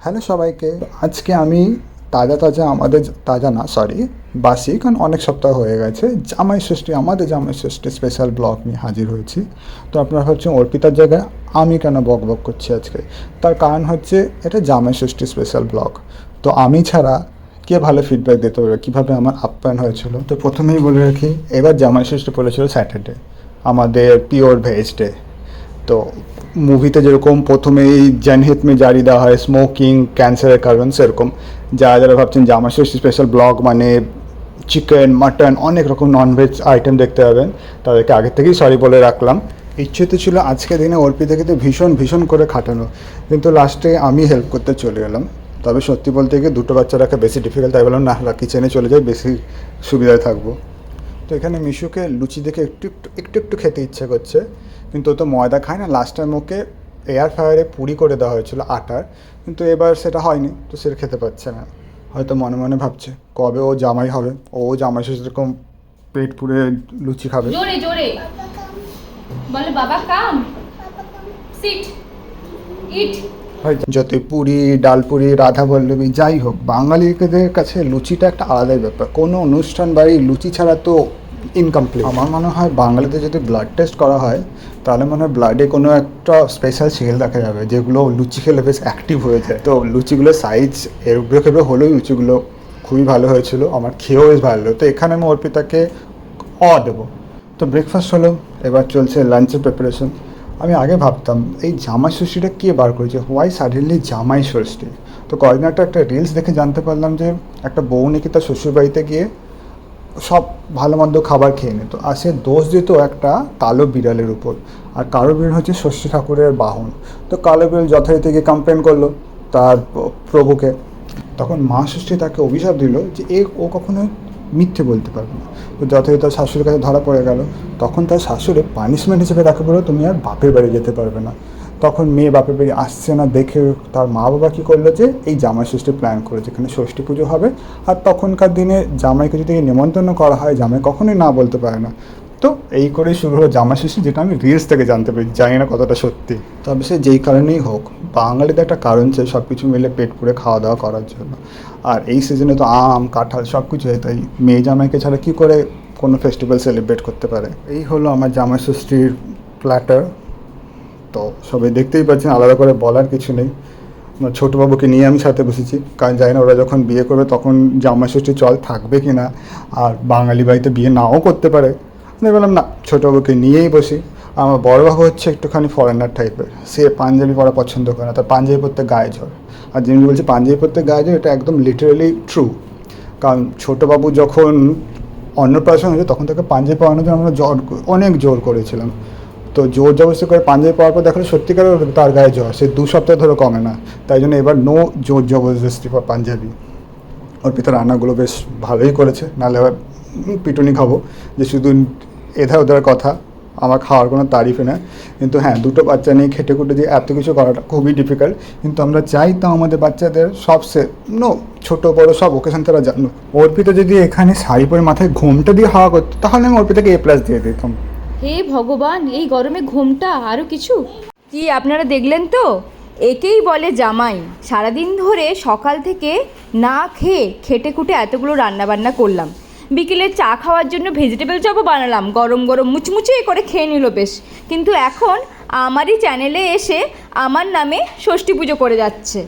Hello সবাইকে। আজকে আমি তাজা আমাদের তাজা না সরি বাসি, কারণ অনেক সপ্তাহ হয়ে গেছে, আমাদের জামাই ষষ্ঠী স্পেশাল ব্লগ নিয়ে হাজির হয়েছি। তো আপনারা ভাবছেন অর্পিতার জায়গায় আমি কেন বক করছি আজকে। তার কারণ হচ্ছে এটা জামাই ষষ্ঠী স্পেশাল ব্লগ। তো আমি ছাড়া কে ভালো ফিডব্যাক দিতে পারবে কীভাবে আমার আপ্যায়ন হয়েছিল। তো প্রথমেই বলে রাখি, এবার জামাই ষষ্ঠী পড়েছিল স্যাটারডে, আমাদের পিওর ভেজ ডে। তো মুভিতে যেরকম প্রথমেই জনহিত মে জারি দেওয়া হয় স্মোকিং ক্যান্সারের কারণ, সেরকম যারা ভাবছেন জামাই ষষ্ঠী স্পেশাল ব্লগ মানে চিকেন মাটন অনেক রকম ননভেজ আইটেম দেখতে পাবেন, তাদেরকে আগে থেকেই সরি বলে রাখলাম। ইচ্ছে তো ছিল আজকে দিনে অর্পিতাকে ভীষণ করে খাটানো, কিন্তু লাস্টে আমি হেল্প করতে চলে এলাম। তবে সত্যি বলতে গিয়ে দুটো বাচ্চা রাখা বেশি ডিফিকাল্ট, তাই বললাম না কিচেনে চলে যাই, বেশি সুবিধায় থাকবো। তো এখানে মিশুকে লুচি দেখে একটু খেতে ইচ্ছে করছে, কিন্তু ও তো ময়দা খায় না। লাস্ট টাইম ওকে এয়ার ফ্রায়ারে পুরি করে দেওয়া হয়েছিল আটার, কিন্তু এবার সেটা হয়নি, তো সে খেতে পারছে না। হয়তো মনে মনে ভাবছে কবে ও জামাই হবে, ও জামাই শেষে এরকম পেট পুরে লুচি খাবে। জোরে জোরে বলে বাবা কাম সিট ইট। যতই পুরি ডাল পুরি রাধা বল্লভী যাই হোক, বাঙালিদের কাছে লুচিটা একটা আলাদাই ব্যাপার। কোনো অনুষ্ঠান বাড়ি লুচি ছাড়া তো ইনকমপ্লিট। আমার মনে হয় বাঙালিতে যদি ব্লাড টেস্ট করা হয়, তাহলে মনে হয় ব্লাডে কোনো একটা স্পেশাল সেল দেখা যাবে যেগুলো লুচি খেলে বেশ অ্যাক্টিভ হয়ে যায়। তো লুচিগুলোর সাইজ এবড়ো খেবড়ো হলেও লুচিগুলো খুবই ভালো হয়েছিল, আমার খেয়েও বেশ ভালো। তো এখানে আমি অর্পিতাকে দেবো। তো ব্রেকফাস্ট হলো, এবার চলছে লাঞ্চের প্রিপারেশন। আমি আগে ভাবতাম এই জামাই ষষ্ঠীটা কে বার করেছে, হোয়াই সাডেনলি জামাই ষষ্ঠী। তো কয়েকদিন একটা রিলস দেখে জানতে পারলাম যে একটা বউ নাকি তার শ্বশুরবাড়িতে গিয়ে সব ভালো মন্দ খাবার খেয়ে নিত, আর সে দোষ দিত একটা কালো বিড়ালের উপর। আর কালো বিড়াল হচ্ছে ষষ্ঠী ঠাকুরের বাহন। তো কালো বিড়াল যথারীতি গিয়ে কমপ্লেন করলো তার প্রভুকে। তখন মা ষষ্ঠী তাকে অভিশাপ দিল যে ও কখনোই মিথ্যে বলতে পারবে না। তো যথারীতি তার শাশুড়ির কাছে ধরা পড়ে গেল। তখন তার শাশুড়ি পানিশমেন্ট হিসেবে তাকে বললো তুমি আর বাপের বাড়ি যেতে পারবে না। তখন মেয়ে বাপের বাড়ি আসছে না দেখে তার মা বাবা কী করলো যে এই জামাই ষষ্ঠী প্ল্যান করে, যেখানে ষষ্ঠী পুজো হবে। আর তখনকার দিনে জামাইকে যদি নিমন্ত্রণ করা হয়, জামাই কখনোই না বলতে পারে না। তো এই করেই শুরু হলো জামাই ষষ্ঠী, যেটা আমি রিলস থেকে জানতে পারি, জানি না কতটা সত্যি। তবে সে যেই কারণেই হোক, বাঙালিদের একটা কারণ চাই সব কিছু মিলে পেট পুরে খাওয়া দাওয়া করার জন্য। আর এই সিজনে তো আম কাঁঠাল সব কিছু হয়, তাই মেয়ে জামাইকে ছাড়া কী করে কোনো ফেস্টিভ্যাল সেলিব্রেট করতে পারে। এই হলো আমার জামাই ষষ্ঠীর প্ল্যাটার। তো সবাই দেখতেই পাচ্ছেন, আলাদা করে বলার কিছু নেই। আমার ছোটোবাবুকে নিয়ে আমি সাথে বসেছি, কারণ জানি না ওরা যখন বিয়ে করবে তখন জামাই ষষ্ঠী চল থাকবে কি না, আর বাঙালি বাড়িতে বিয়ে নাও করতে পারে। আমি বললাম না, ছোটোবাবুকে নিয়েই বসি। আমার বড়োবাবু হচ্ছে একটুখানি ফরেনার টাইপের, সে পাঞ্জাবি পরা পছন্দ করে না, তার পাঞ্জাবি পরতে গায়ে ঝড়। আর যিনি বলছে পাঞ্জাবি পরতে গায়ে ঝড়, এটা একদম লিটারেলি ট্রু। কারণ ছোটোবাবু যখন অন্নপ্রাশন হয়েছে তখন তাকে পাঞ্জাবি পরানোর জন্য আমরা অনেক জোর করেছিলাম। তো জোর জবরদস্তি করে পাঞ্জাবি পাওয়ার পর দেখালো সত্যিকার তার গায়ে জ্বর, সে 2 সপ্তাহ ধরে কমে না। তাই জন্য এবার নো জোর জবরদস্তি ফর পাঞ্জাবি। অর্পিতা রান্নাগুলো বেশ ভালোই করেছে, নাহলে আবার পিটুনি খাবো যে শুধু এধার ওধার কথা, আমার খাওয়ার কোনো তারিফই না। কিন্তু হ্যাঁ, 2টো বাচ্চা নিয়ে খেটে খুটে দিয়ে এত কিছু করাটা খুবই ডিফিকাল্ট। কিন্তু আমরা চাই তো আমাদের বাচ্চাদের সব ছোটো বড়ো সব ওকেশন তারা জানুক। অর্পিতা যদি এখানে শাড়ি পরে মাথায় ঘোমটা দিয়ে হাওয়া করতো, তাহলে আমি অর্পিতাকে A+ দিয়ে দিতাম। হে ভগবান, এই গরমে ঘুমটা আরও কিছু কি আপনারা দেখলেন তো? একেই বলে জামাই। সারাদিন ধরে সকাল থেকে না খেয়ে খেটে খুটে এতগুলো রান্নাবান্না করলাম, বিকেলে চা খাওয়ার জন্য ভেজিটেবল চপও বানালাম, গরম গরম মুচমুচে করে খেয়ে নিল বেশ। কিন্তু এখন আমারই চ্যানেলে এসে আমার নামে ষষ্ঠী পুজো করে যাচ্ছে।